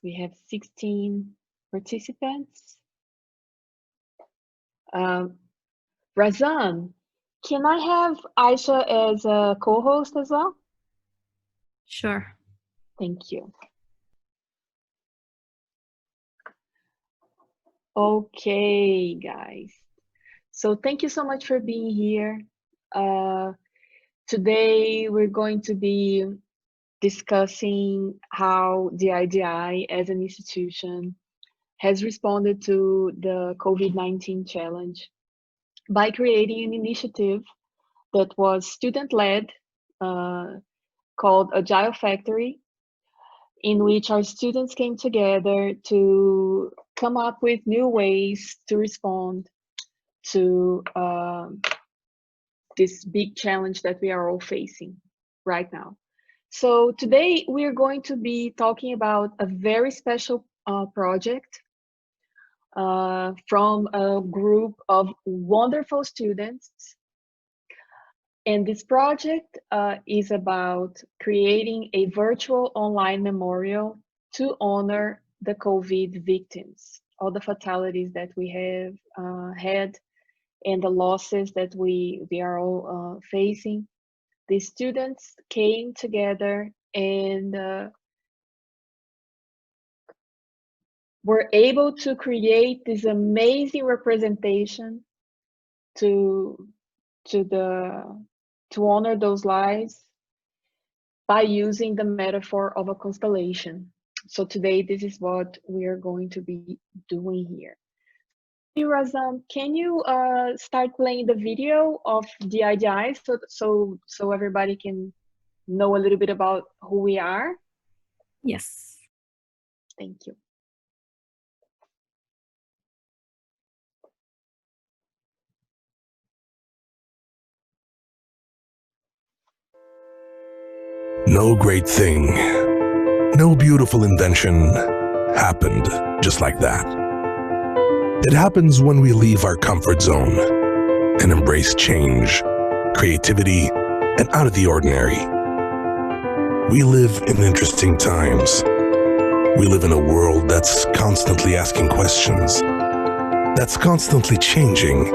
We have 16 participants. Razan, can I have Aisha as a co-host as well? Sure. Thank you. Okay, guys. So thank you so much for being here. Today we're going to be discussing how the DIDI as an institution has responded to the COVID-19 challenge by creating an initiative that was student-led called Agile Factory, in which our students came together to come up with new ways to respond to this big challenge that we are all facing right now. So today we are going to be talking about a very special project from a group of wonderful students. And this project is about creating a virtual online memorial to honor the COVID victims, all the fatalities that we have had and the losses that we are all facing. The students came together and were able to create this amazing representation to honor those lives by using the metaphor of a constellation. So today, this is what we are going to be doing here. Razan, can you start playing the video of DIDI so everybody can know a little bit about who we are? Yes. Thank you. No great thing, no beautiful invention happened just like that. It happens when we leave our comfort zone and embrace change, creativity, and out of the ordinary. We live in interesting times. We live in a world that's constantly asking questions, that's constantly changing.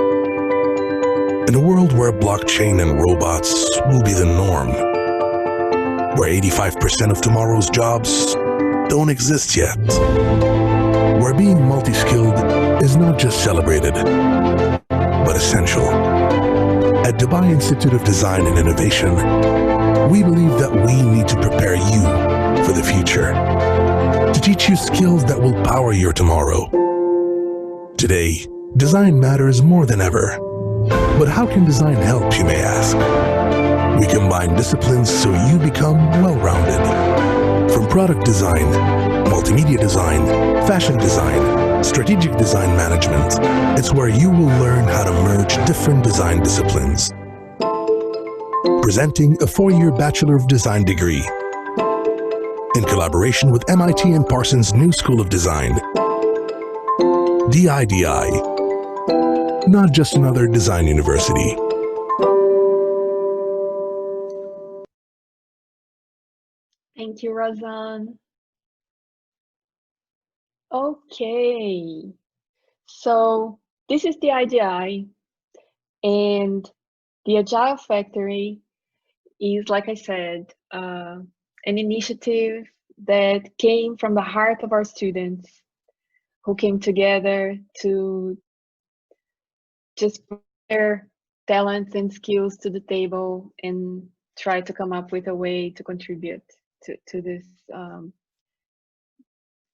In a world where blockchain and robots will be the norm, where 85% of tomorrow's jobs don't exist yet, where being multi-skilled is not just celebrated, but essential. At Dubai Institute of Design and Innovation, we believe that we need to prepare you for the future, to teach you skills that will power your tomorrow. Today, design matters more than ever. But how can design help, you may ask? We combine disciplines so you become well-rounded. From product design, multimedia design, fashion design, strategic design management, it's where you will learn how to merge different design disciplines. Presenting a 4-year Bachelor of Design degree in collaboration with MIT and Parsons' new School of Design. DIDI, not just another design university. Thank you, Razan. Okay, so this is the DIDI, and the Agile Factory is, like I said, an initiative that came from the heart of our students who came together to just put their talents and skills to the table and try to come up with a way to contribute to this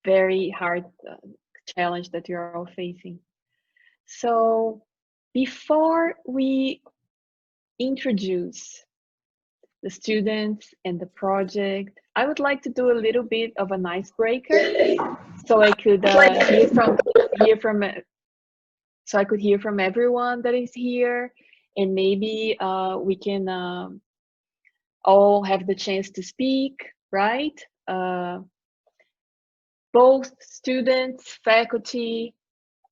very hard challenge that you're all facing. So before we introduce the students and the project, I would like to do a little bit of an icebreaker, so I could hear from everyone that is here, and maybe we can all have the chance to speak, right? Both students, faculty,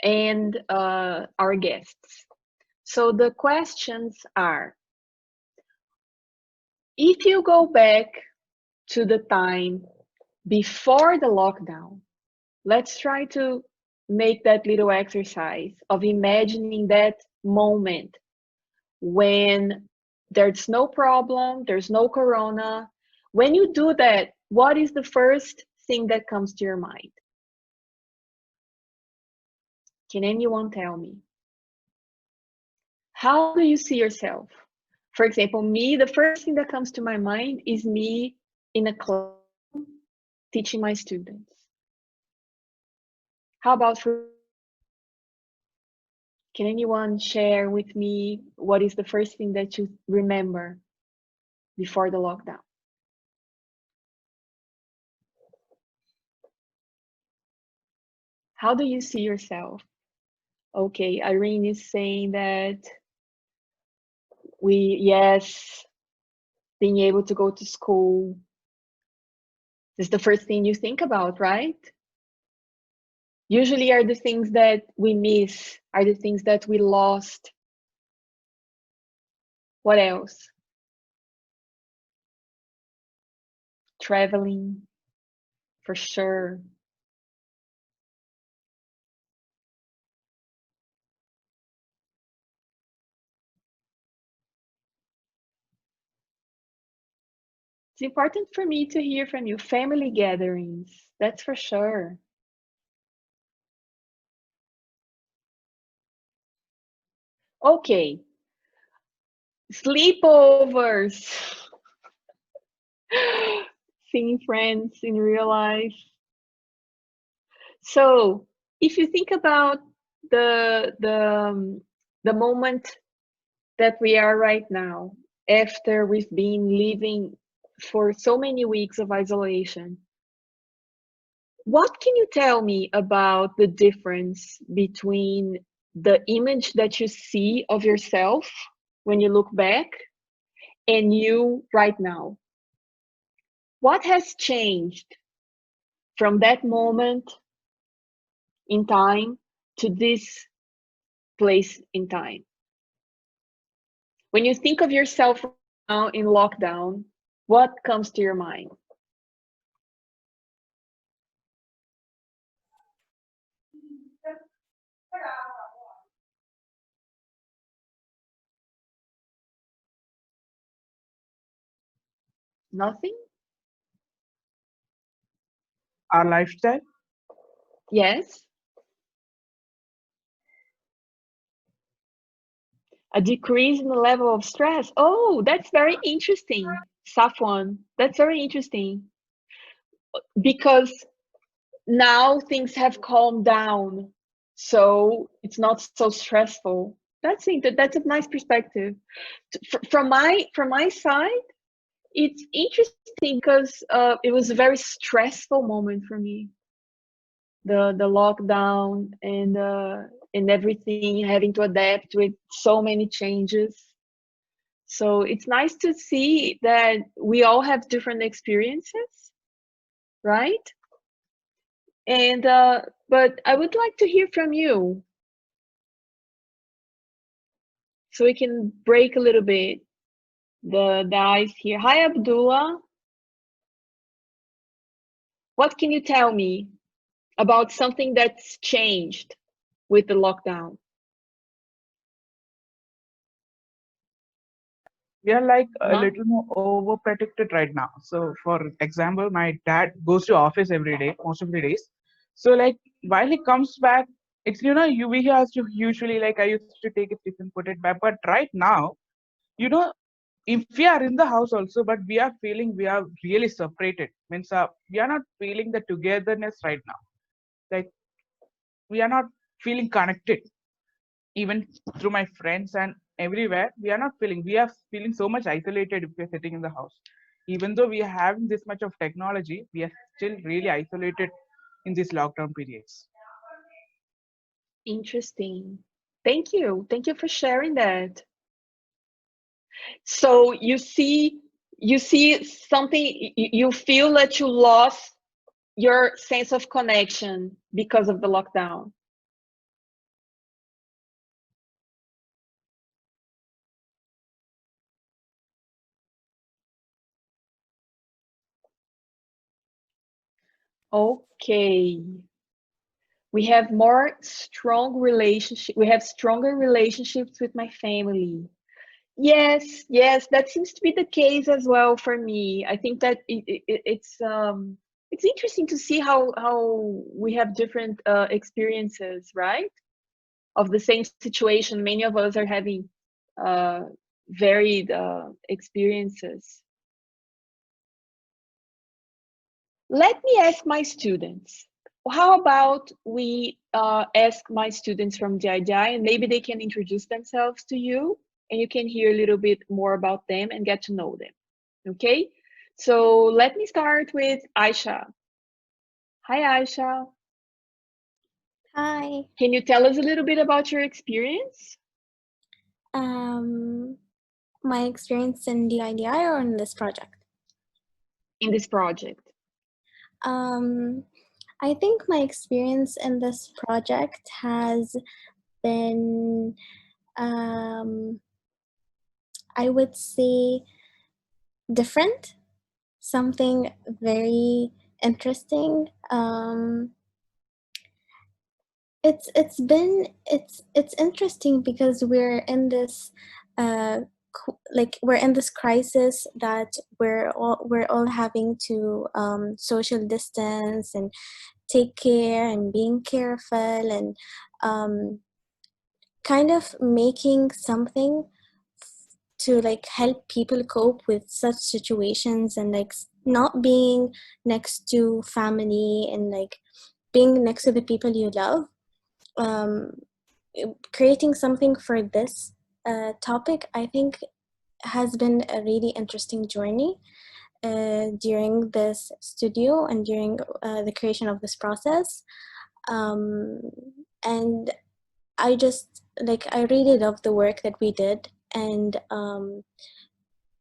and our guests. So the questions are, if you go back to the time before the lockdown, let's try to make that little exercise of imagining that moment when there's no problem, there's no corona. When you do that, what is the first thing that comes to your mind? Can anyone tell me? How do you see yourself? For example, me, the first thing that comes to my mind is me in a class teaching my students. How about for, can anyone share with me what is the first thing that you remember before the lockdown? How do you see yourself? Okay, Irene is saying that yes, being able to go to school is the first thing you think about, right? Usually are the things that we miss, are the things that we lost. What else? Traveling, for sure. It's important for me to hear from you. Family gatherings, that's for sure. Okay, sleepovers. Seeing friends in real life. So if you think about the moment that we are right now, after we've been living for so many weeks of isolation, what can you tell me about the difference between the image that you see of yourself when you look back and you right now? What has changed from that moment in time to this place in time? When you think of yourself now in lockdown, what comes to your mind? Nothing? Our lifestyle. Yes? A decrease in the level of stress. Oh, that's very interesting, Safwan. That's very interesting because now things have calmed down, so it's not so stressful. That's a nice perspective. From my side, it's interesting because it was a very stressful moment for me. The lockdown and everything, having to adapt with so many changes. So it's nice to see that we all have different experiences, right? And but I would like to hear from you, so we can break a little bit the ice here. Hi, Abdullah. What can you tell me about something that's changed with the lockdown? We are like a Huh? little more overprotected right now. So for example, my dad goes to office every day, most of the days. So like while he comes back, it's we have to usually, like, I used to take a tiffin, put it back. But right now, if we are in the house also, but we are feeling we are really separated. Means we are not feeling the togetherness right now. Like we are not feeling connected, even through my friends and everywhere. We are feeling so much isolated if we're sitting in the house. Even though we are having this much of technology, we are still really isolated in these lockdown periods. Interesting. Thank you. Thank you for sharing that. So you see something, you feel that you lost your sense of connection because of the lockdown. Okay. We have stronger relationships with my family. Yes, that seems to be the case as well for me. I think that it's interesting to see how we have different experiences, right? Of the same situation. Many of us are having varied experiences. Let me ask my students. How about we ask my students from DIDI, and maybe they can introduce themselves to you, and you can hear a little bit more about them and get to know them. Okay? So let me start with Aisha. Hi, Aisha. Hi. Can you tell us a little bit about your experience? My experience in DIDI or in this project? In this project. I think my experience in this project has been, I would say, different, something very interesting. It's interesting because we're in this we're in this crisis that we're all having to social distance and take care and being careful and kind of making something to like help people cope with such situations, and like not being next to family and like being next to the people you love. Creating something for this topic, I think, has been a really interesting journey during this studio and during the creation of this process. And I just I really love the work that we did, and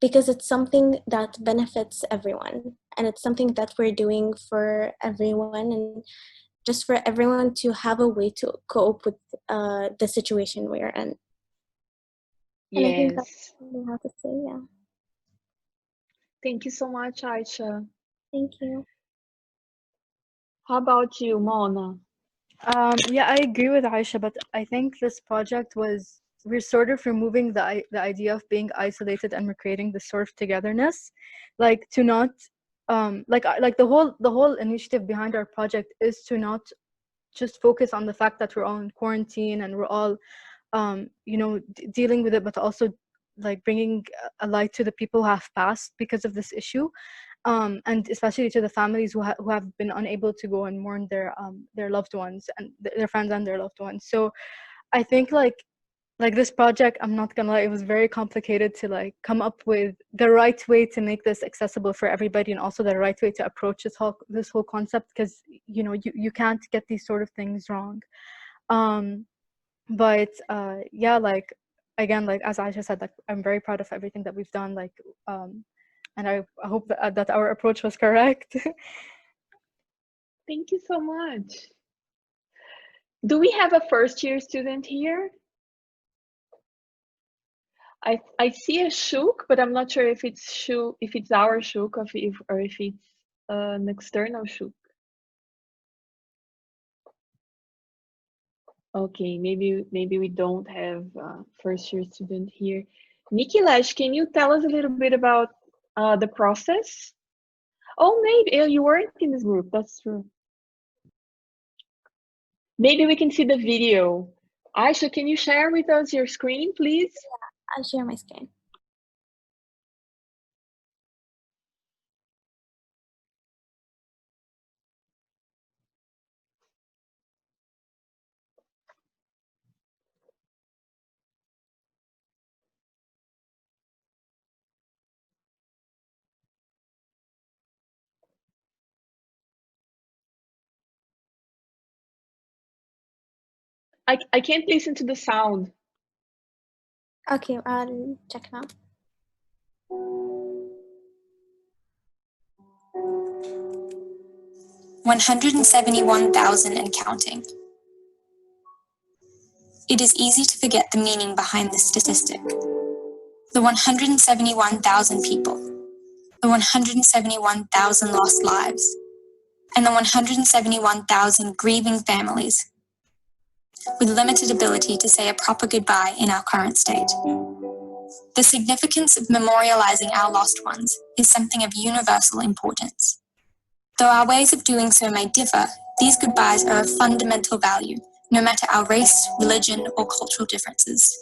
because it's something that benefits everyone, and it's something that we're doing for everyone, and just for everyone to have a way to cope with the situation we're in. And I think that's what I have to say, yeah. Thank you so much, Aisha. Thank you. How about you, Mona? Yeah, I agree with Aisha, but I think this project we're sort of removing the idea of being isolated, and we're creating this sort of togetherness, like to not like the whole initiative behind our project is to not just focus on the fact that we're all in quarantine and we're all dealing with it, but also like bringing a light to the people who have passed because of this issue, and especially to the families who have been unable to go and mourn their loved ones and their friends and their loved ones. So I think like this project, I'm not gonna lie, it was very complicated to like come up with the right way to make this accessible for everybody, and also the right way to approach this whole concept, because you can't get these sort of things wrong. But yeah, like again, like as Aisha said, like I'm very proud of everything that we've done, like and I hope that our approach was correct. Thank you so much. Do we have a first-year student here? I see a Shuk, but I'm not sure if it's our Shuk, or if it's an external Shuk. Okay, maybe we don't have a first-year student here. Nikilesh, can you tell us a little bit about the process? Oh, maybe you weren't in this group. That's true. Maybe we can see the video. Aisha, can you share with us your screen, please? Yeah, I'll share my screen. I can't listen to the sound. Okay, I'll check now. $171,000 and counting. It is easy to forget the meaning behind this statistic. The 171,000 people, the 171,000 lost lives, and the 171,000 grieving families with limited ability to say a proper goodbye in our current state. The significance of memorializing our lost ones is something of universal importance. Though our ways of doing so may differ, these goodbyes are of fundamental value, no matter our race, religion, or cultural differences.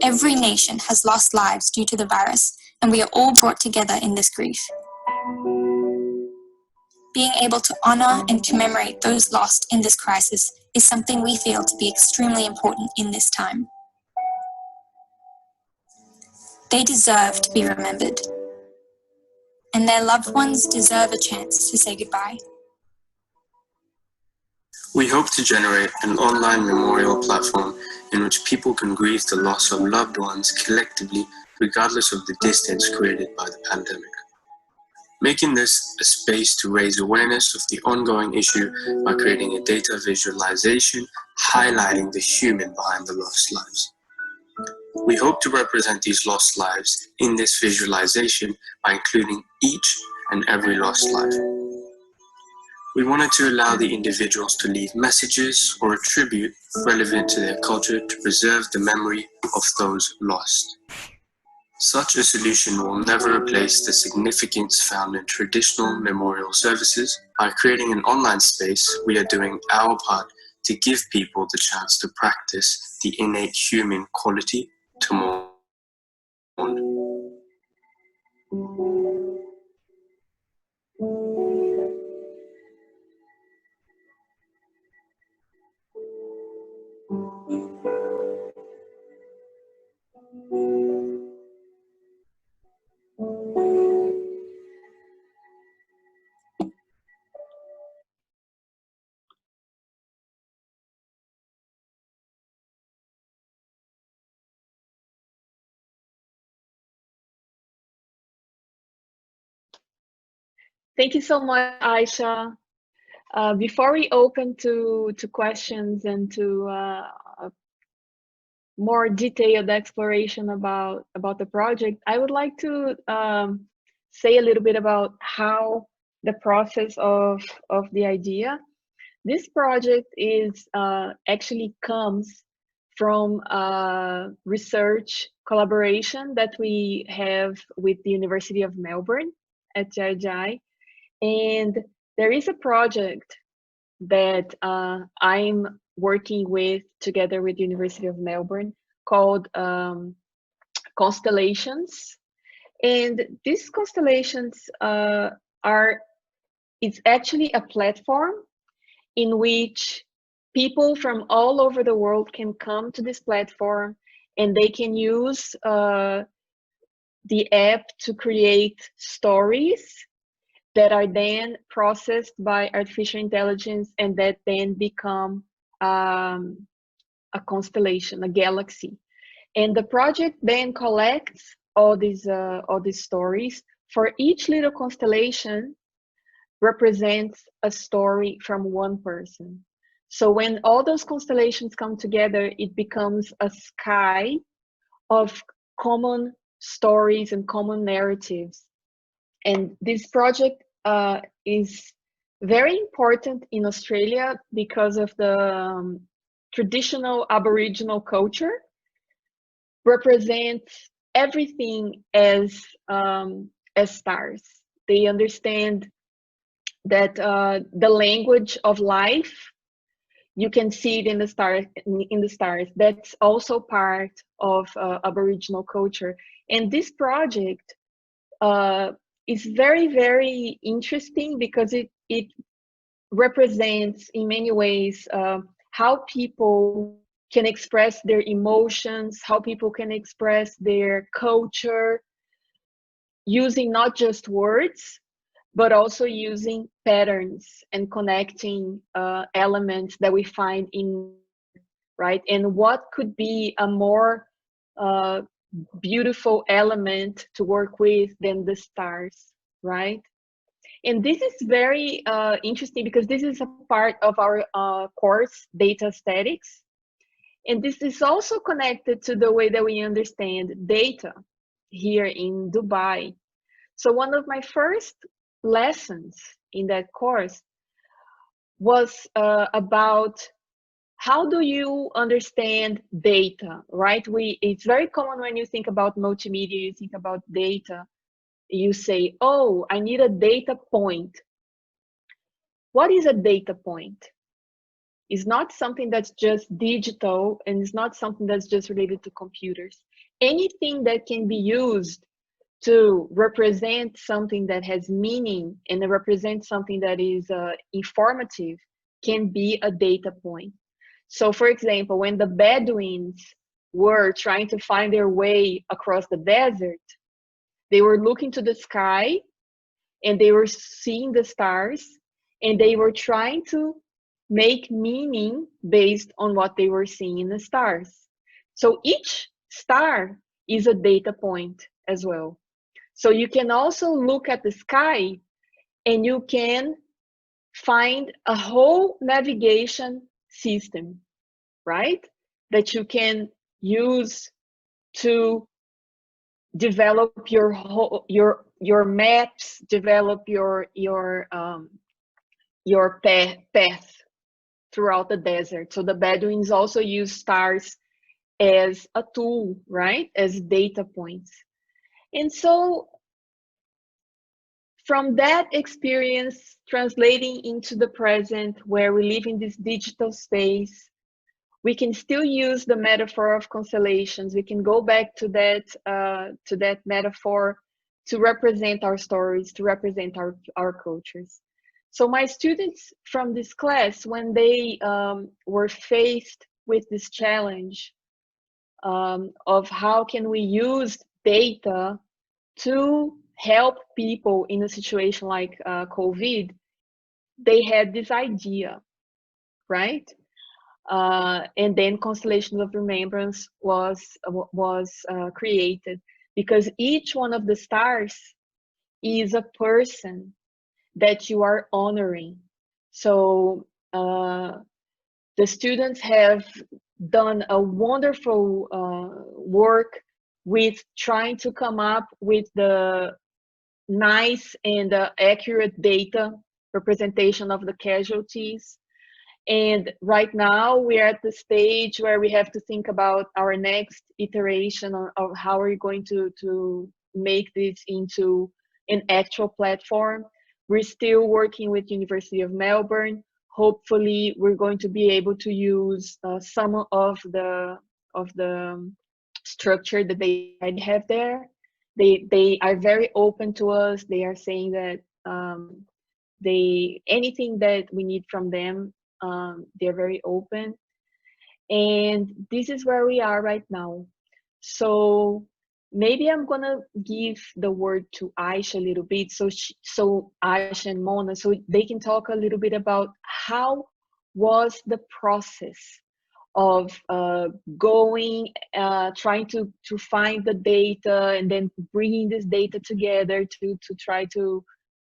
Every nation has lost lives due to the virus, and we are all brought together in this grief. Being able to honor and commemorate those lost in this crisis is something we feel to be extremely important in this time. They deserve to be remembered, and their loved ones deserve a chance to say goodbye. We hope to generate an online memorial platform in which people can grieve the loss of loved ones collectively, regardless of the distance created by the pandemic. Making this a space to raise awareness of the ongoing issue by creating a data visualization highlighting the human behind the lost lives. We hope to represent these lost lives in this visualization by including each and every lost life. We wanted to allow the individuals to leave messages or a tribute relevant to their culture to preserve the memory of those lost. Such a solution will never replace the significance found in traditional memorial services. By creating an online space, we are doing our part to give people the chance to practice the innate human quality to mourn. Thank you so much, Aisha. Before we open to questions and to more detailed exploration about the project, I would like to say a little bit about how the process of the idea. This project is actually comes from a research collaboration that we have with the University of Melbourne at DIDI. And there is a project that I'm working with together with the University of Melbourne called Constellations. And these constellations it's actually a platform in which people from all over the world can come to this platform and they can use the app to create stories that are then processed by artificial intelligence and that then become a constellation, a galaxy. And the project then collects all these stories. For each little constellation represents a story from one person. So when all those constellations come together, it becomes a sky of common stories and common narratives. And this project is very important in Australia because of the traditional Aboriginal culture represents everything as stars. They understand that the language of life, you can see it in the stars. That's also part of Aboriginal culture. And this project is very, very interesting because it represents in many ways how people can express their emotions, how people can express their culture using not just words, but also using patterns and connecting elements that we find in, right? And what could be a more beautiful element to work with than the stars, right? And this is very interesting because this is a part of our course, data aesthetics. And this is also connected to the way that we understand data here in Dubai. So one of my first lessons in that course was about how do you understand data, right? It's very common when you think about multimedia, you think about data, you say, oh, I need a data point. What is a data point? It's not something that's just digital, and it's not something that's just related to computers. Anything that can be used to represent something that has meaning and represent something that is informative can be a data point. So for example, when the Bedouins were trying to find their way across the desert, they were looking to the sky and they were seeing the stars and they were trying to make meaning based on what they were seeing in the stars. So each star is a data point as well. So you can also look at the sky and you can find a whole navigation system, right? That you can use to develop your maps, develop your path throughout the desert. So the Bedouins also use stars as a tool, right? As data points. And so from that experience translating into the present where we live in this digital space, we can still use the metaphor of constellations. We can go back to that metaphor to represent our stories, to represent our cultures. So my students from this class, when they were faced with this challenge of how can we use data to help people in a situation like COVID, they had this idea, right? And then Constellations of Remembrance was created, because each one of the stars is a person that you are honoring. So the students have done a wonderful work with trying to come up with the nice and accurate data representation of the casualties. And right now we're at the stage where we have to think about our next iteration of how we're going to make this into an actual platform. We're still working with University of Melbourne. Hopefully we're going to be able to use some of the structure that they have there. They are very open to us. They are saying that anything that we need from them, they're very open. And this is where we are right now. So maybe I'm gonna give the word to Aisha a little bit, so Aisha and Mona, so they can talk a little bit about how was the process of trying to find the data and then bringing this data together to try to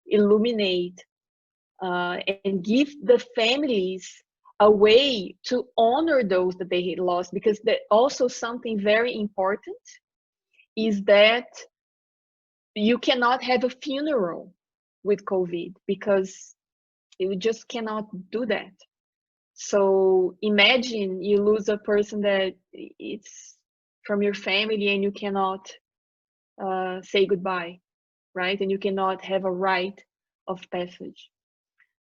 illuminate and give the families a way to honor those that they had lost. Because also something very important is that you cannot have a funeral with COVID, because you just cannot do that. So imagine you lose a person that it's from your family and you cannot say goodbye, right? And you cannot have a rite of passage.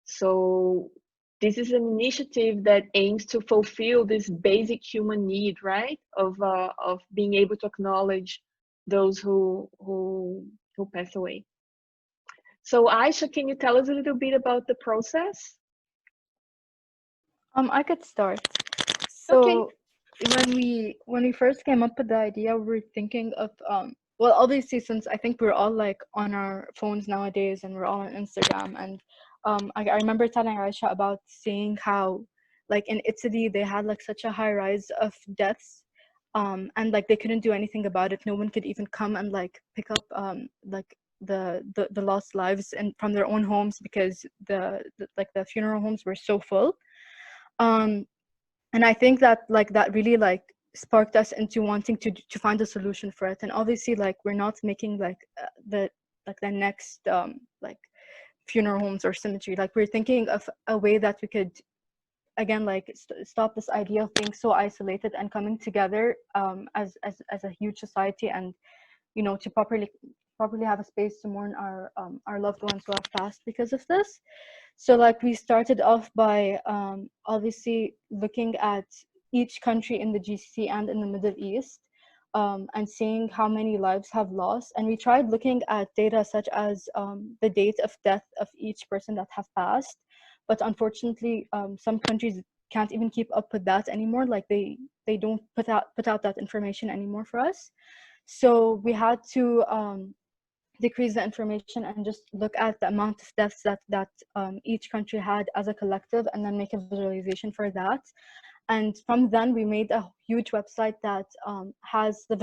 So this is an initiative that aims to fulfill this basic human need, right? Of being able to acknowledge those who pass away. So Aisha, can you tell us a little bit about the process? I could start. So Okay. when we first came up with the idea, we were thinking of well, obviously, since I think we're all like on our phones nowadays and we're all on Instagram, and I remember telling Aisha about seeing how like in Italy they had like such a high rise of deaths, and like they couldn't do anything about it. No one could even come and like pick up like the lost lives and from their own homes, because the funeral homes were so full. And I think that like that really like sparked us into wanting to find a solution for it. And obviously like we're not making like the next like funeral homes or cemetery. Like we're thinking of a way that we could, again, like stop this idea of being so isolated and coming together as a huge society, and to properly have a space to mourn our loved ones who have passed because of this. So like we started off by obviously looking at each country in the GCC and in the Middle East, and seeing how many lives have lost. And we tried looking at data such as the date of death of each person that have passed. But unfortunately, some countries can't even keep up with that anymore. Like they don't put out that information anymore for us. So we had to decrease the information and just look at the amount of deaths that each country had as a collective, and then make a visualization for that. And from then we made a huge website that has the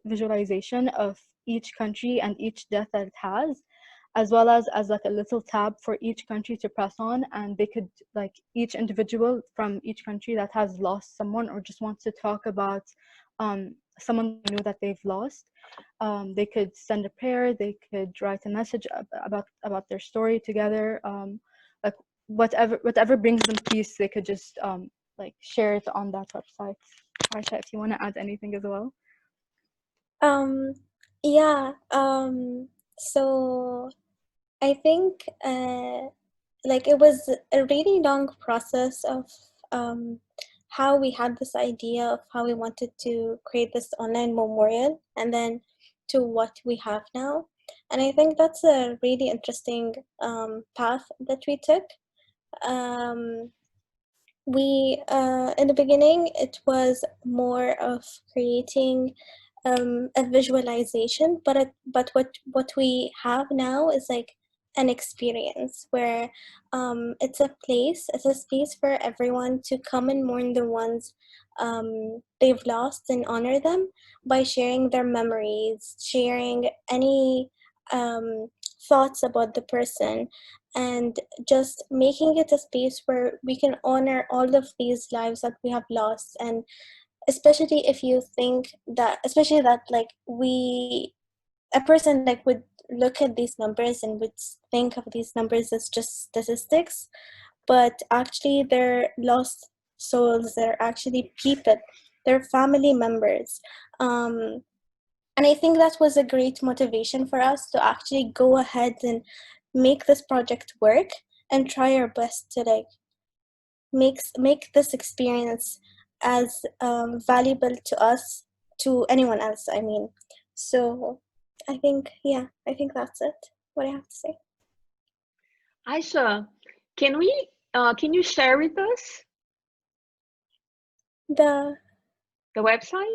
visualization of each country and each death that it has, as well as like a little tab for each country to press on, and they could, like, each individual from each country that has lost someone or just wants to talk about someone they know that they've lost, they could send a prayer, they could write a message about their story together, like whatever brings them peace, they could just like share it on that website. Aisha, if you want to add anything as well. Yeah. So I think like it was a really long process of how we had this idea of how we wanted to create this online memorial, and then to what we have now. And I think that's a really interesting path that we took. We in the beginning, it was more of creating a visualization, but what we have now is like an experience where it's a space for everyone to come and mourn the ones they've lost, and honor them by sharing their memories, sharing any thoughts about the person, and just making it a space where we can honor all of these lives that we have lost. And especially if you think that, especially that like a person like would look at these numbers and would think of these numbers as just statistics, but actually they're lost souls, they're actually people, they're family members. And I think that was a great motivation for us to actually go ahead and make this project work, and try our best to like make this experience as valuable to us, to anyone else, I mean. So I think, yeah, I think that's it, what I have to say. Aisha, can you share with us The website?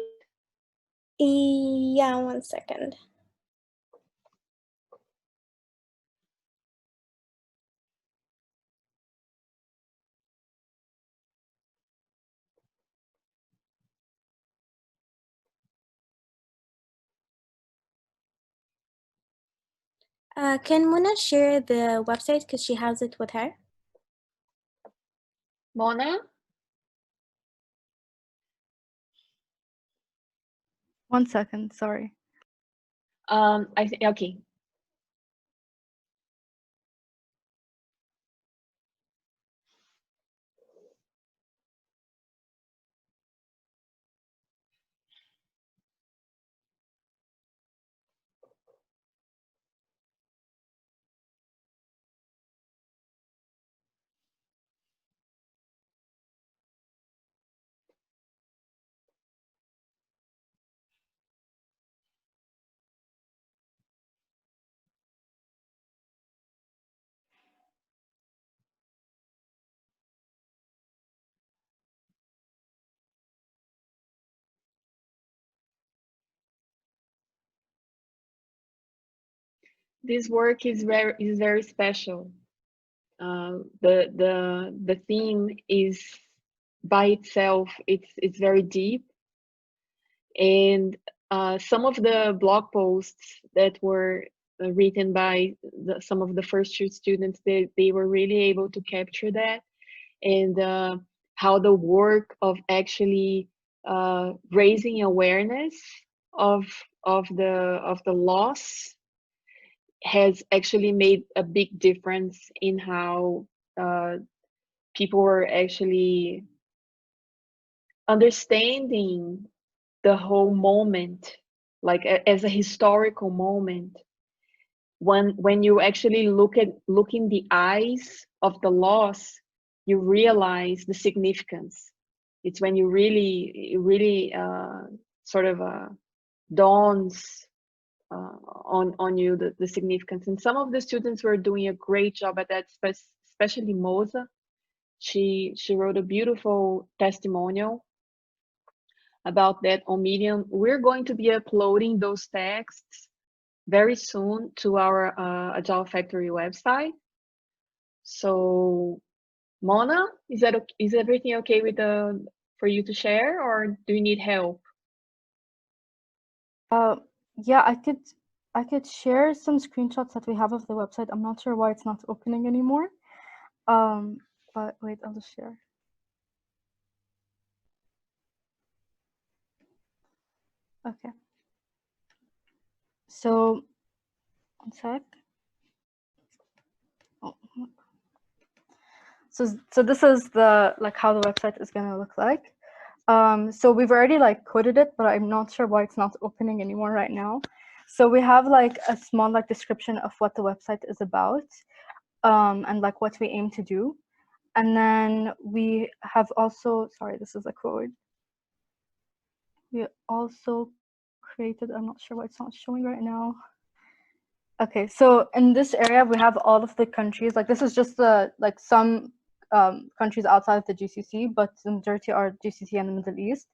Yeah, 1 second. Can Mona share the website because she has it with her? Mona? 1 second, sorry. I think, okay. This work is very special. The theme is by itself, it's very deep, and some of the blog posts that were written by some of the first year students, they were really able to capture that, and how the work of actually raising awareness of the loss has actually made a big difference in how people were actually understanding the whole moment, like as a historical moment. When you actually look in the eyes of the loss, you realize the significance. It's when you really sort of dawns on you the significance. And some of the students were doing a great job at that, especially Moza. She wrote a beautiful testimonial about that on Medium. We're going to be uploading those texts very soon to our Agile Factory website. So, Mona, is everything okay with for you to share, or do you need help? Yeah, I could share some screenshots that we have of the website. I'm not sure why it's not opening anymore. But wait, I'll just share. Okay. So, one sec. Oh. So this is the how the website is gonna look like. So we've already coded it, but I'm not sure why it's not opening anymore right now. So we have a small description of what the website is about, and what we aim to do. And then we have also, sorry, this is a code. We also created, I'm not sure why it's not showing right now. Okay, so in this area, we have all of the countries. This is just the, some countries outside of the GCC, but the majority are GCC and the Middle East.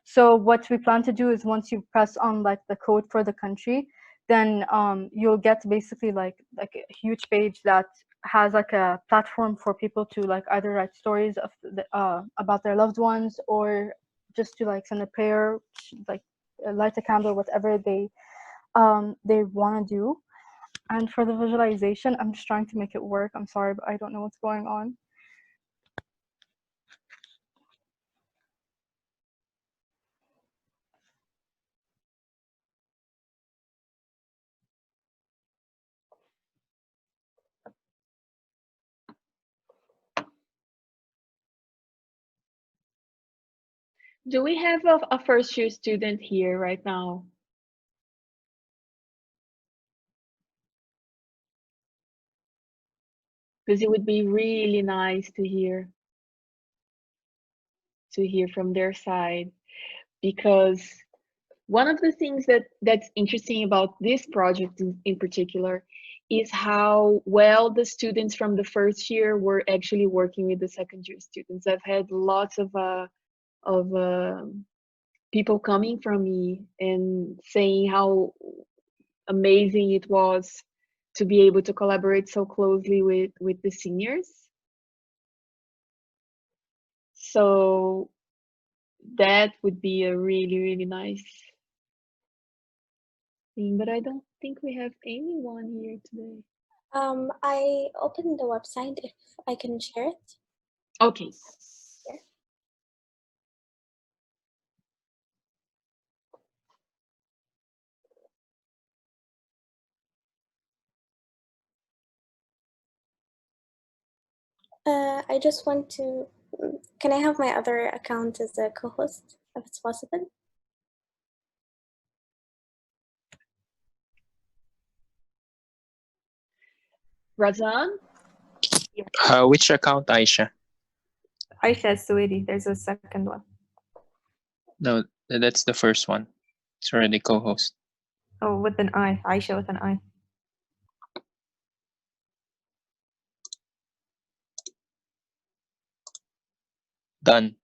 So what we plan to do is once you press on the code for the country, then you'll get basically a huge page that has a platform for people to either write stories of about their loved ones, or just to send a prayer, light a candle, whatever they want to do. And for the visualization, I'm just trying to make it work. I'm sorry, but I don't know what's going on. Do we have a first year student here right now? Because it would be really nice to hear from their side, because one of the things that's interesting about this project in particular is how well the students from the first year were actually working with the second year students. I've had lots of people coming from me and saying how amazing it was to be able to collaborate so closely with the seniors. So that would be a really nice thing, but I don't think we have anyone here today. I opened the website, if I can share it. Okay. Here. I just want to, can I have my other account as a co-host, if it's possible? Razan? Which account, Aisha? Aisha Suedi. There's a second one. No, that's the first one. It's already co-host. Oh, with an I. Aisha with an I. Done.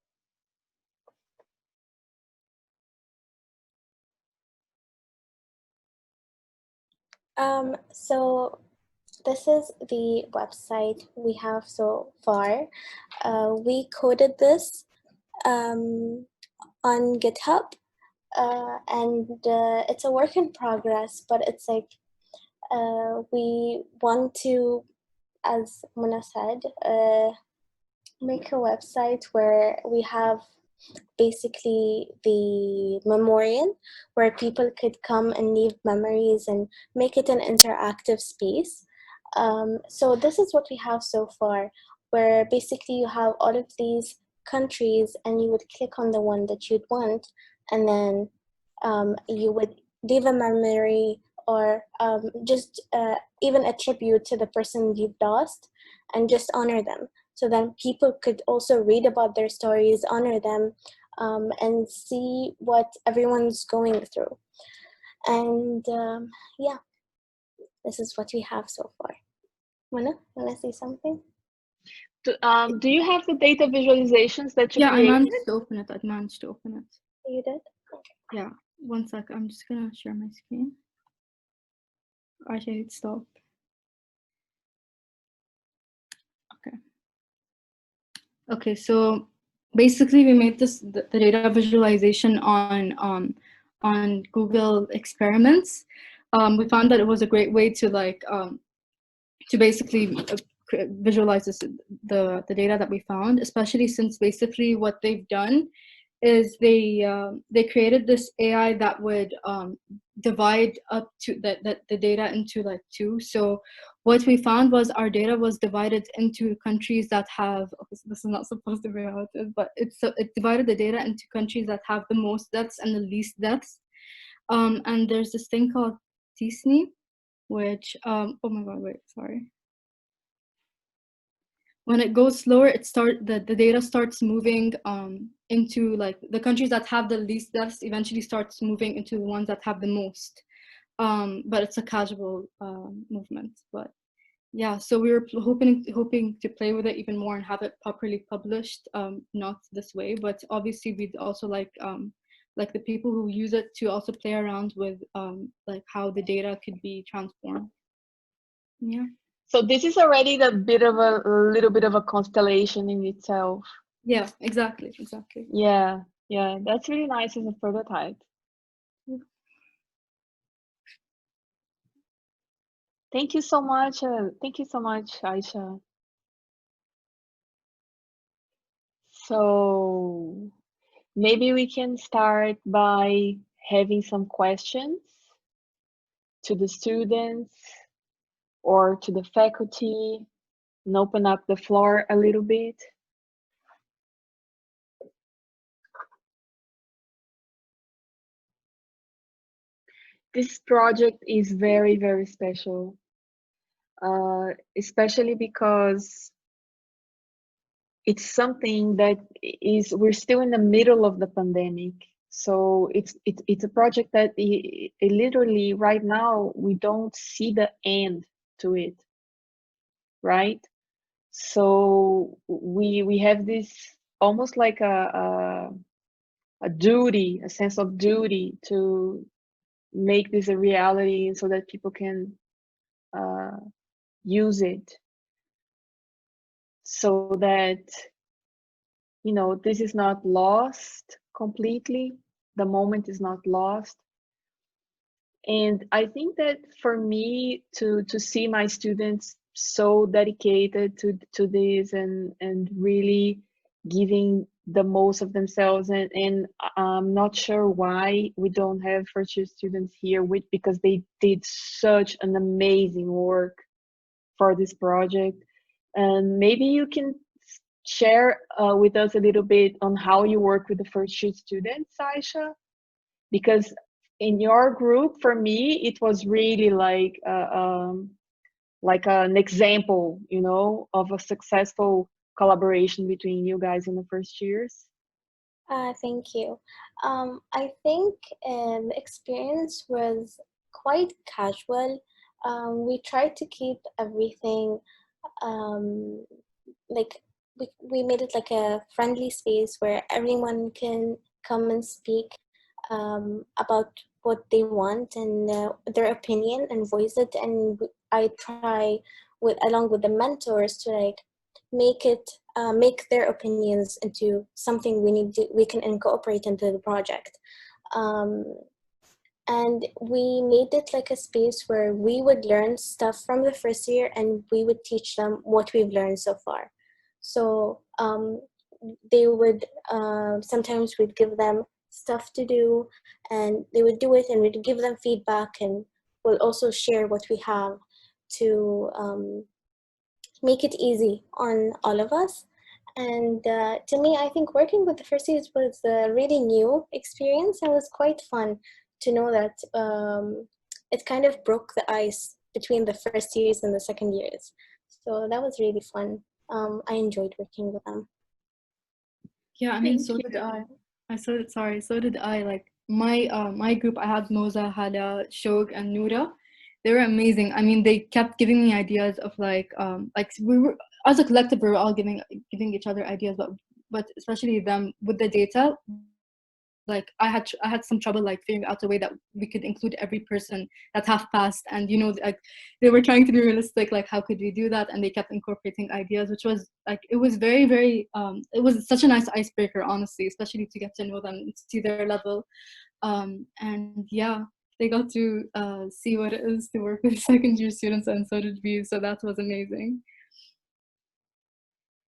So this is the website we have so far. We coded this on GitHub, and it's a work in progress, but it's we want to, as Mona said, make a website where we have basically the memorial where people could come and leave memories and make it an interactive space. So this is what we have so far, where basically you have all of these countries and you would click on the one that you'd want, and then you would leave a memory or just even a tribute to the person you've lost and just honor them. So then people could also read about their stories, honor them, and see what everyone's going through. And yeah, this is what we have so far. Wanna say something? Do you have the data visualizations that you Yeah, I created? managed to open it. I managed to open it. You did? Yeah, one sec. I'm just gonna share my screen. Actually, it stopped. Okay. Okay, so basically we made the data visualization on Google Experiments. We found that it was a great way to to basically visualize the data that we found, especially since basically what they've done is they created this AI that would divide up to the data into like two. So what we found was our data was divided into countries that have, okay, so this is not supposed to be how it is, but it divided the data into countries that have the most deaths and the least deaths. And there's this thing called TSNI, which oh my god, wait, sorry. When it goes slower, the data starts moving into like the countries that have the least deaths eventually starts moving into the ones that have the most. But it's a casual movement. But yeah, so we were hoping to play with it even more and have it properly published, not this way, but obviously we'd also like the people who use it to also play around with like how the data could be transformed. Yeah. So this is already a little bit of a constellation in itself. Yeah, exactly. Yeah, that's really nice as a prototype. Thank you so much. Aisha. So maybe we can start by having some questions to the students or to the faculty and open up the floor a little bit. This project is very, very special, especially because it's something that we're still in the middle of the pandemic. So it's a project that it literally right now we don't see the end to it, right? So we have this almost like a duty, a sense of duty to make this a reality so that people can use it, so that this is not lost completely. The moment is not lost. And I think that for me to see my students so dedicated to this and really giving the most of themselves, and I'm not sure why we don't have first year students here because they did such an amazing work for this project. And maybe you can share with us a little bit on how you work with the first year students, Aisha, because in your group, for me, it was really like an example, of a successful collaboration between you guys in the first years. Thank you. I think the experience was quite casual. We tried to keep everything like we made it like a friendly space where everyone can come and speak about what they want and their opinion and voice it. And I try along with the mentors to like make their opinions into something we can incorporate into the project. And we made it like a space where we would learn stuff from the first year and we would teach them what we've learned so far. So they would sometimes we'd give them stuff to do, and they would do it, and we'd give them feedback, and we'll also share what we have to make it easy on all of us. And to me, I think working with the first years was a really new experience, and was quite fun to know that it kind of broke the ice between the first years and the second years. So that was really fun. I enjoyed working with them. Yeah, I mean, Thank so you. did I. So did I. Like my group, I had Moza, Hala, Shog, and Noura. They were amazing. I mean, they kept giving me ideas of like we were, as a collective, we were all giving each other ideas, but especially them with the data. Like I had some trouble like figuring out a way that we could include every person that half passed, and like they were trying to be realistic, like how could we do that, and they kept incorporating ideas, which was like it was very very it was such a nice icebreaker, honestly, especially to get to know them and see their level. And yeah, they got to see what it is to work with second year students, and so did we, so that was amazing.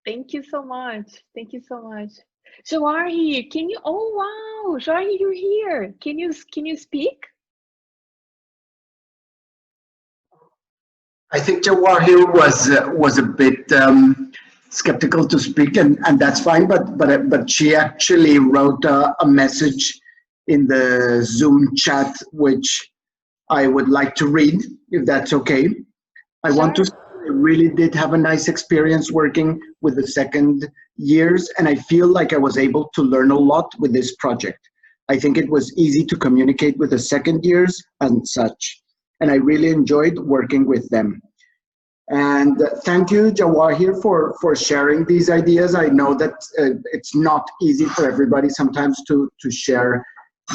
Thank you so much. Thank you so much. Jawahir, can you? Oh wow, Jawahir, you're here. Can you speak? I think Jawahir was a bit skeptical to speak, and that's fine. But she actually wrote a message in the Zoom chat, which I would like to read, if that's okay. I want to say I really did have a nice experience working with the second years, and I feel like I was able to learn a lot with this project. I think it was easy to communicate with the second years and such, and I really enjoyed working with them. And thank you, Jawahir, for sharing these ideas. I know that it's not easy for everybody sometimes to share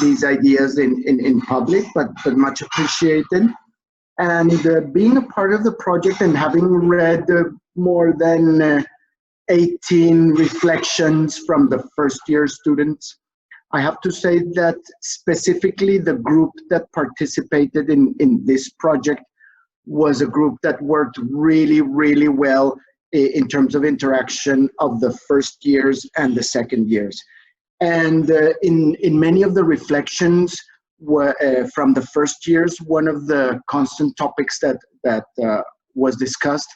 these ideas in public, but much appreciated. And being a part of the project and having read more than 18 reflections from the first year students, I have to say that specifically the group that participated in this project was a group that worked really, really well in terms of interaction of the first years and the second years. And in many of the reflections from the first years, one of the constant topics that was discussed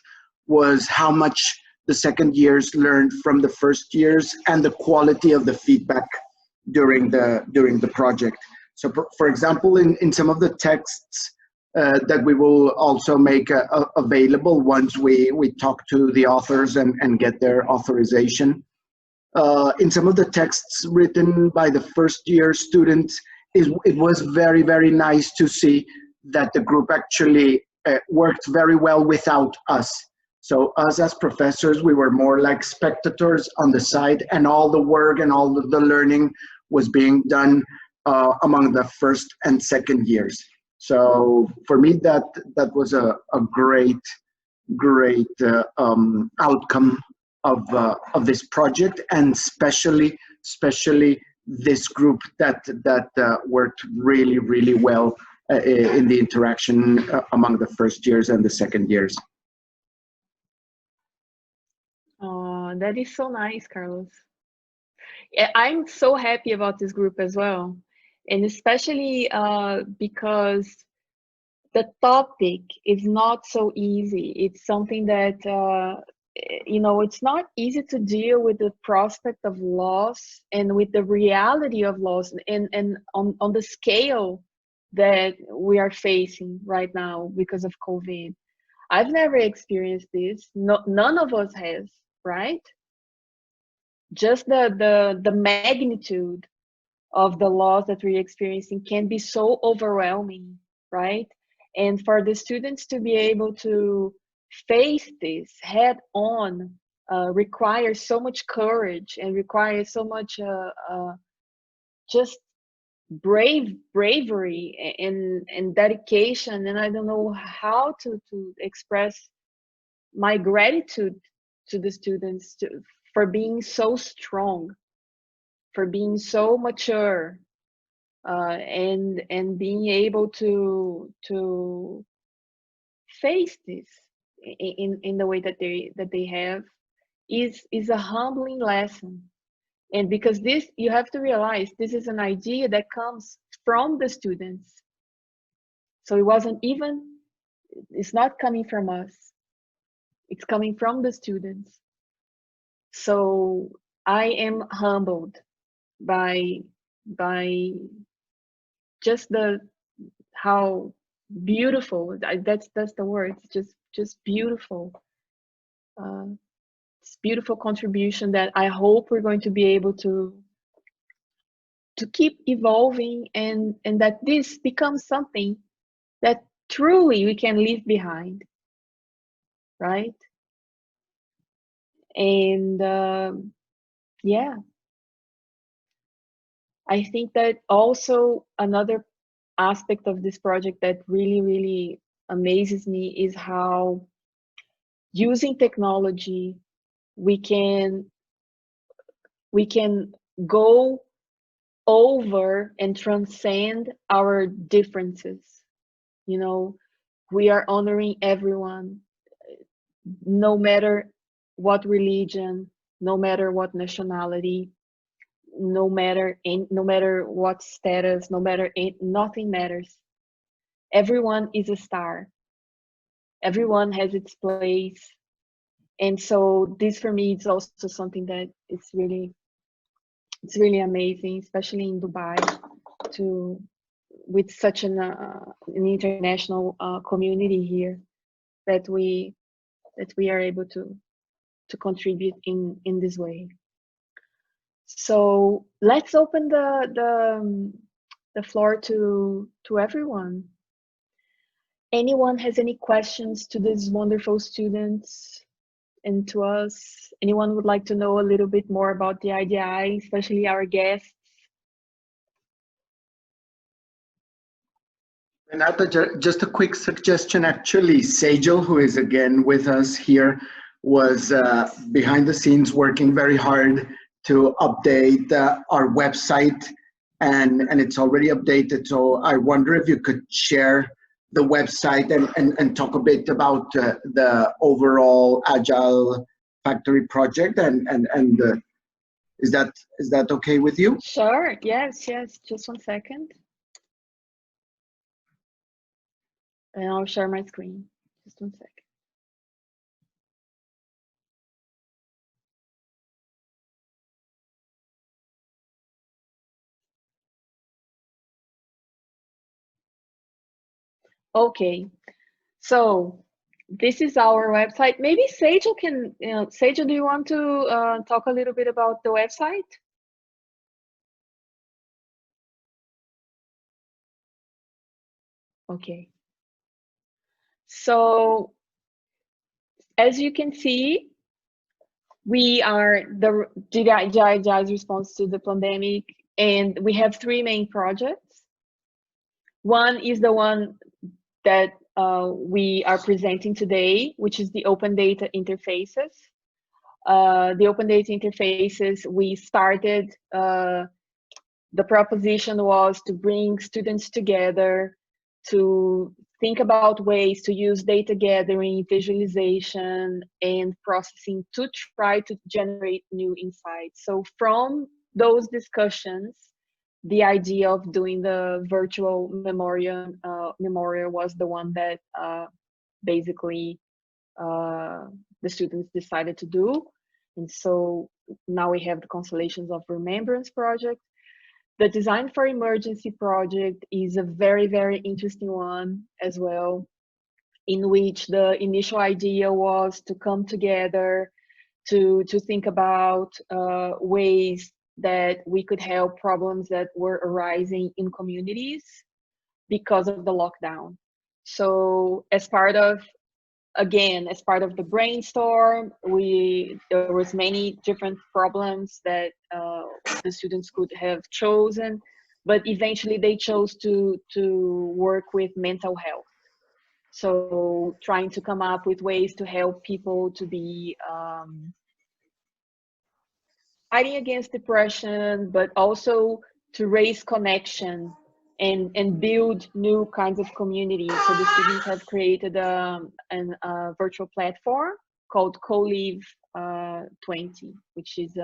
was how much the second years learned from the first years and the quality of the feedback during the project. So for example, in some of the texts that we will also make available once we talk to the authors and get their authorization. In some of the texts written by the first year students, it was very, very nice to see that the group actually worked very well without us. So us as professors, we were more like spectators on the side, and all the work and all the learning was being done among the first and second years. So for me, that was a great outcome of this project, and especially this group that worked really, really well in the interaction among the first years and the second years. Oh, that is so nice, Carlos. I'm so happy about this group as well, and especially because the topic is not so easy. It's something that it's not easy to deal with the prospect of loss and with the reality of loss, and on the scale that we are facing right now because of COVID. I've never experienced this. No, none of us has, right? Just the magnitude of the loss that we're experiencing can be so overwhelming, right? And for the students to be able to face this head on requires so much courage and requires so much just bravery and dedication. And I don't know how to express my gratitude to the students for being so strong, for being so mature, and being able to face this in the way that they have is a humbling lesson. And because this, you have to realize, this is an idea that comes from the students. So it wasn't even, it's not coming from us. It's coming from the students. So I am humbled by just how beautiful, that's the word, just beautiful. It's beautiful contribution that I hope we're going to be able to keep evolving, and that this becomes something that truly we can leave behind, right? And yeah, I think that also another aspect of this project that really amazes me is how using technology we can go over and transcend our differences. You know, we are honoring everyone, no matter what religion, no matter what nationality, no matter what status, nothing matters. Everyone is a star. Everyone has its place. And so this for me is also something that it's really amazing, especially in Dubai, to with such an international community here, that we are able to contribute in this way. So let's open the floor to everyone. Anyone has any questions to these wonderful students and to us? Anyone would like to know a little bit more about the IDI, especially our guests? Renata, just a quick suggestion. Actually, Sejal, who is again with us here, was behind the scenes working very hard to update our website, and it's already updated. So I wonder if you could share the website and talk a bit about the overall Agile Factory project, and is that okay with you? Sure. Yes. Just one second. And I'll share my screen. Just one second. Okay, so this is our website. Maybe Sejal can, Sejal, do you want to talk a little bit about the website? Okay. So as you can see, we are the DIDI's response to the pandemic, and we have three main projects. One is the one that we are presenting today, which is the open data interfaces. The open data interfaces, we started, the proposition was to bring students together to think about ways to use data gathering, visualization, and processing to try to generate new insights. So from those discussions, the idea of doing the virtual memorial was the one that basically the students decided to do. And so now we have the Constellations of Remembrance project. The Design for Emergency project is a very interesting one as well, in which the initial idea was to come together to think about ways that we could help problems that were arising in communities because of the lockdown. So as part of the brainstorm, there was many different problems that the students could have chosen, but eventually they chose to work with mental health. So trying to come up with ways to help people to be fighting against depression, but also to raise connection and build new kinds of communities. So the students have created a virtual platform called Co-Live 20, which is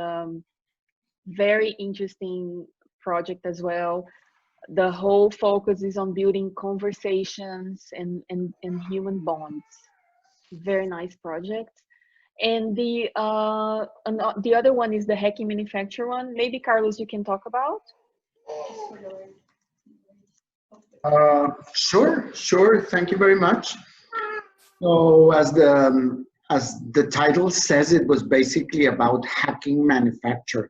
very interesting project as well. The whole focus is on building conversations and human bonds. Very nice project. And the other one is the hacking manufacture one. Maybe Carlos, you can talk about. Sure. Thank you very much. So as the title says, it was basically about hacking manufacture.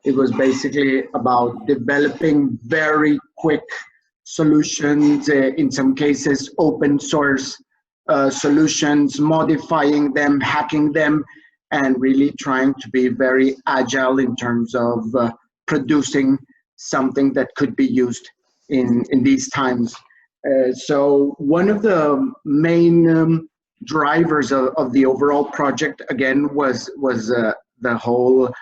It was basically about developing very quick solutions, in some cases open source solutions, modifying them, hacking them, and really trying to be very agile in terms of producing something that could be used in these times. So one of the main drivers of the overall project, again, was the whole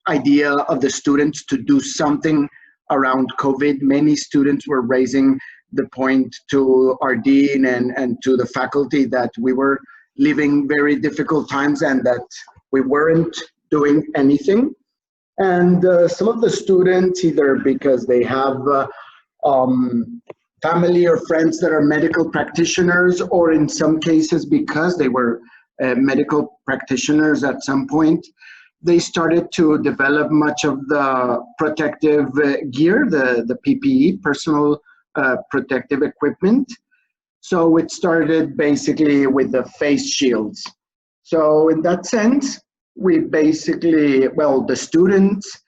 idea of the students to do something around COVID. Many students were raising the point to our dean and to the faculty that we were living very difficult times and that we weren't doing anything. And some of the students, either because they have family or friends that are medical practitioners, or in some cases because they were medical practitioners at some point, they started to develop much of the protective gear, the PPE, personal protective equipment. So it started basically with the face shields. So in that sense, we basically, well, the students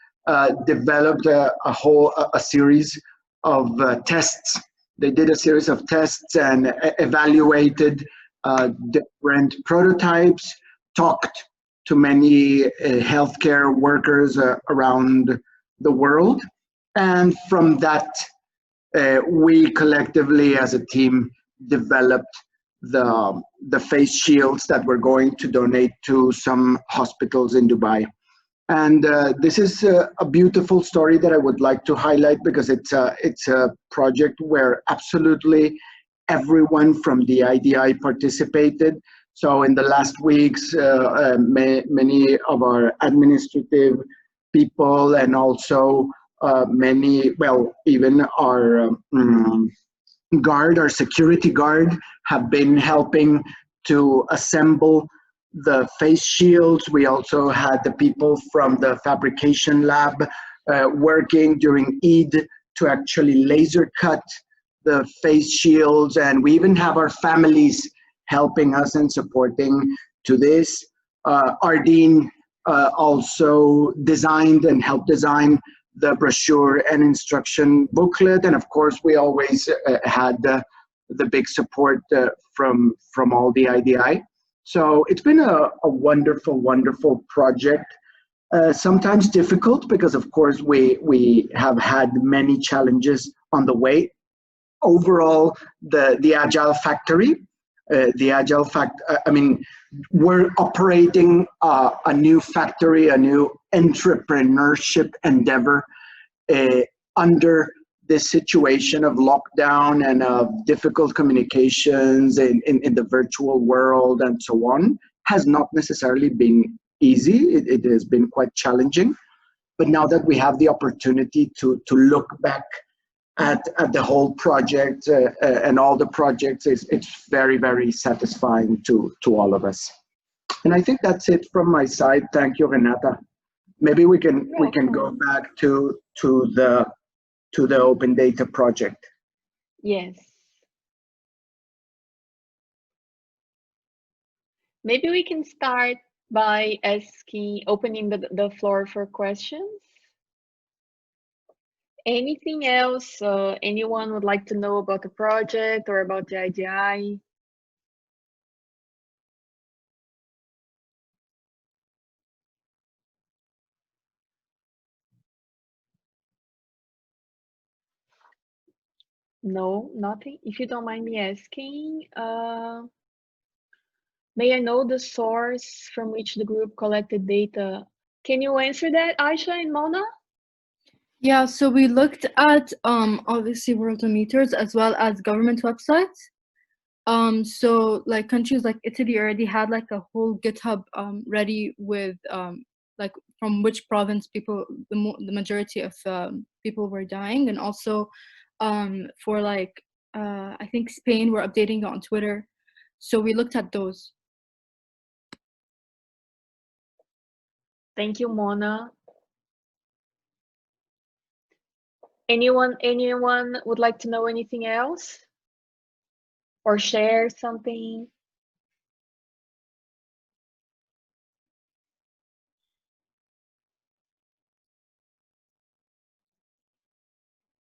developed a series of tests. They did a series of tests and evaluated different prototypes, talked to many healthcare workers around the world. And from that, we collectively as a team developed the face shields that we're going to donate to some hospitals in Dubai. And this is a beautiful story that I would like to highlight because it's a project where absolutely everyone from the DIDI participated. So in the last weeks, many of our administrative people and also many, well, even our guard, our security guard, have been helping to assemble the face shields. We also had the people from the fabrication lab working during Eid to actually laser cut the face shields, and we even have our families helping us and supporting to this. Our dean also designed and helped design the brochure and instruction booklet, and of course we always had the big support from all the IDI. So it's been a wonderful project. Sometimes difficult because of course we have had many challenges on the way. Overall, the Agile Factory, we're operating a new factory, a new entrepreneurship endeavor under this situation of lockdown and of difficult communications in the virtual world and so on. Has not necessarily been easy. It has been quite challenging. But now that we have the opportunity to look back at the whole project and all the projects, it's very satisfying to all of us. And I think that's it from my side. Thank you, Renata. Maybe we can go back to the open data project. Yes. Maybe we can start by opening the floor for questions. Anything else anyone would like to know about the project or about the IDI? No, nothing. If you don't mind me asking, may I know the source from which the group collected data? Can you answer that, Aisha and Mona? Yeah, so we looked at obviously Worldometers as well as government websites. So like countries like Italy already had like a whole GitHub ready with like from which province the majority of people were dying, and also for like I think Spain were updating it on Twitter, so we looked at those. Thank you, Mona. Anyone would like to know anything else or share something?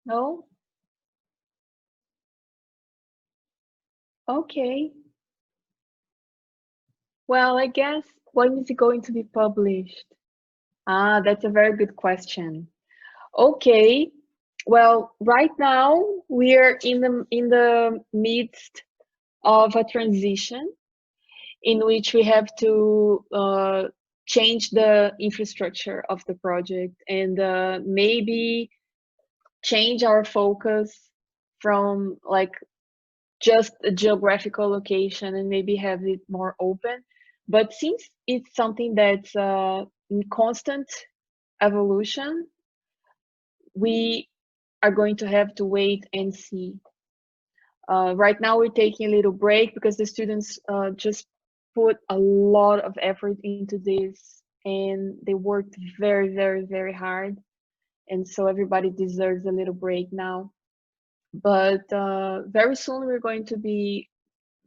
No? Okay. Well, I guess when is it going to be published? Ah, that's a very good question. Okay. Well, right now we are in the midst of a transition in which we have to change the infrastructure of the project and maybe change our focus from like just a geographical location and maybe have it more open. But since it's something that's in constant evolution, we are going to have to wait and see. Right now we're taking a little break because the students just put a lot of effort into this and they worked very, very, very hard. And so everybody deserves a little break now. But very soon we're going to be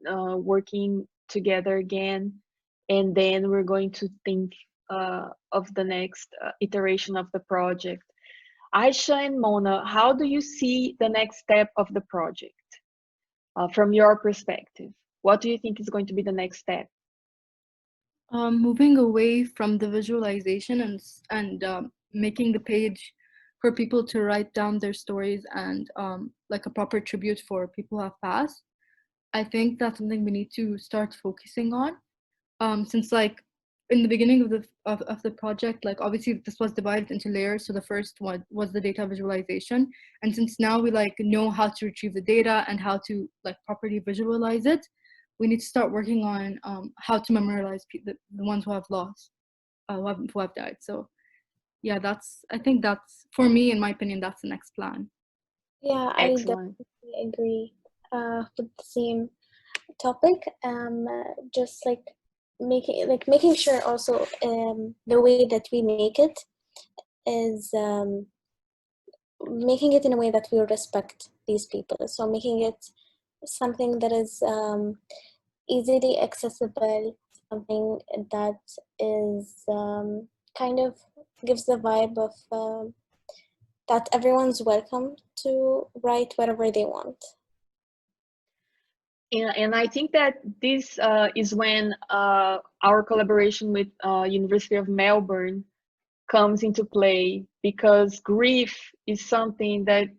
working together again. And then we're going to think of the next iteration of the project. Aisha and Mona, how do you see the next step of the project from your perspective? What do you think is going to be the next step? Moving away from the visualization and making the page for people to write down their stories and like a proper tribute for people who have passed. I think that's something we need to start focusing on. Since like in the beginning of the project, like obviously this was divided into layers. So the first one was the data visualization, and since now we like know how to retrieve the data and how to like properly visualize it, we need to start working on how to memorialize the ones who have lost, who have died. So yeah, I think that's, for me, in my opinion, that's the next plan. Yeah, Excellent. I definitely agree with the same topic. Just like making sure also the way that we make it is making it in a way that will respect these people. So making it something that is easily accessible, something that is kind of gives the vibe of that everyone's welcome to write whatever they want. And I think that this is when our collaboration with University of Melbourne comes into play, because grief is something that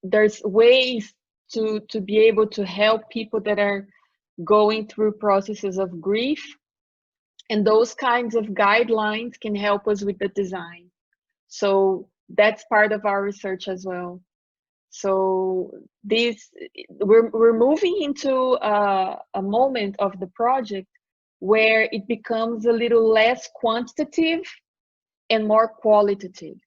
there's ways to be able to help people that are going through processes of grief, and those kinds of guidelines can help us with the design. So that's part of our research as well. So we're moving into a moment of the project where it becomes a little less quantitative and more qualitative.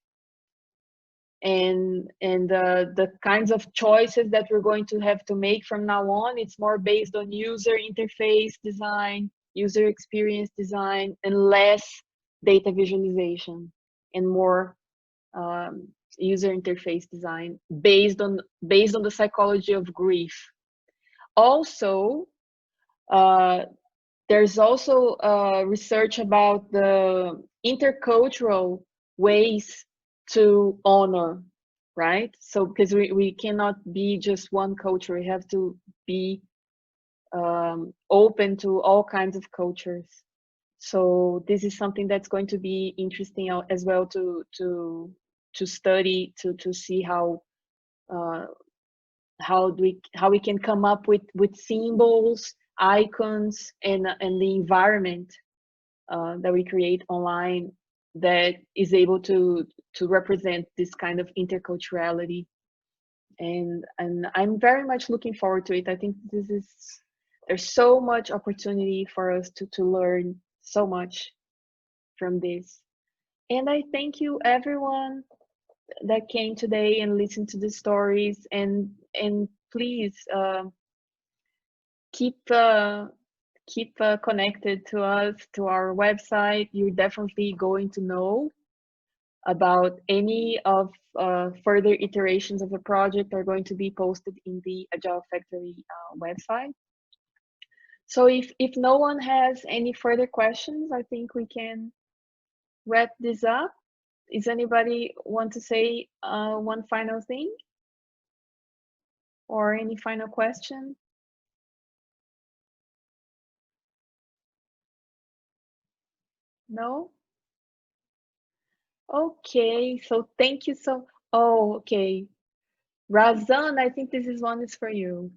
And the kinds of choices that we're going to have to make from now on, it's more based on user interface design, user experience design, and less data visualization and more user interface design based on the psychology of grief. Also, there's also research about the intercultural ways to honor, right? So because we cannot be just one culture, we have to be open to all kinds of cultures. So this is something that's going to be interesting as well to study, to see how we can come up with symbols, icons, and the environment that we create online that is able to represent this kind of interculturality. And I'm very much looking forward to it. I think there's so much opportunity for us to learn so much. from this. And I thank you everyone that came today and listened to the stories, and please keep connected to us, to our website. You're definitely going to know about any of further iterations of the project are going to be posted in the Agile Factory website. So if no one has any further questions, I think we can wrap this up. Is anybody want to say one final thing? Or any final question? No? Okay, so thank you so, oh, okay. Razan, I think this one is for you.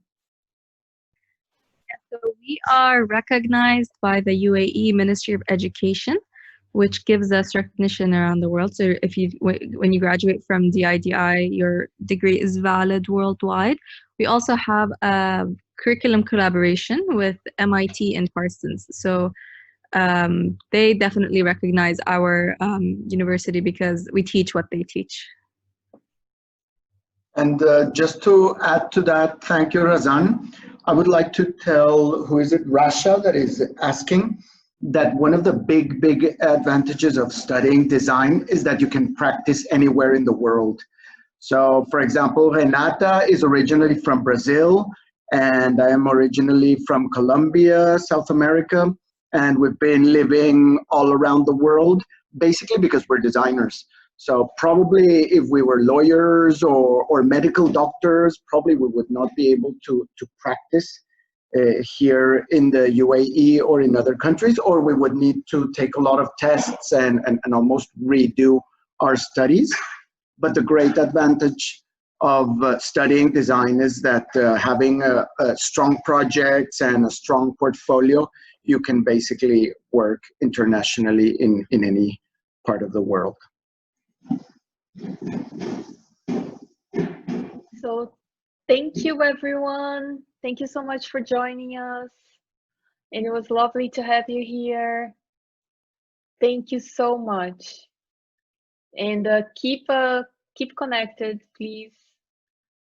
So we are recognized by the UAE Ministry of Education, which gives us recognition around the world. So if you, when you graduate from DIDI, your degree is valid worldwide. We also have a curriculum collaboration with MIT and Parsons. So they definitely recognize our university because we teach what they teach. And just to add to that, thank you, Razan. I would like to tell, who is it, Rasha, that is asking, that one of the big advantages of studying design is that you can practice anywhere in the world. So, for example, Renata is originally from Brazil, and I am originally from Colombia, South America, and we've been living all around the world, basically because we're designers. So probably if we were lawyers or medical doctors, probably we would not be able to practice here in the UAE or in other countries, or we would need to take a lot of tests and almost redo our studies. But the great advantage of studying design is that having a strong projects and a strong portfolio, you can basically work internationally in any part of the world. So thank you, everyone. Thank you so much for joining us. And it was lovely to have you here. Thank you so much. And keep connected, please.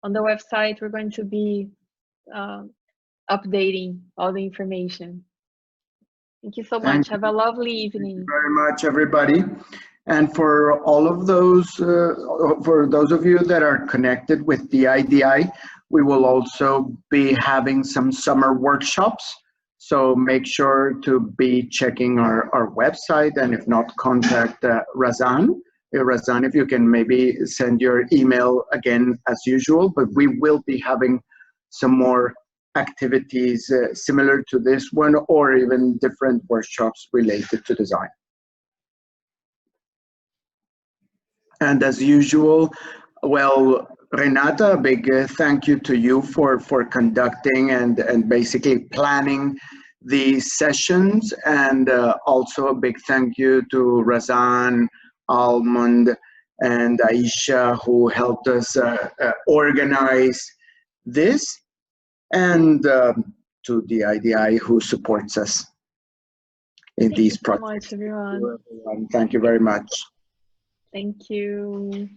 On the website, we're going to be updating all the information. Thank you so much. Have a lovely evening. Thank you very much, everybody. And for all of those, for those of you that are connected with the DIDI, we will also be having some summer workshops. So make sure to be checking our website, and if not, contact Razan. Razan, if you can maybe send your email again as usual, but we will be having some more activities similar to this one, or even different workshops related to design. And as usual, well, Renata, a big thank you to you for conducting and basically planning these sessions, and also a big thank you to Razan, Almond, and Aisha, who helped us organize this, and to the IDI, who supports us in these projects. Thank you so much, everyone. Thank you very much. Thank you.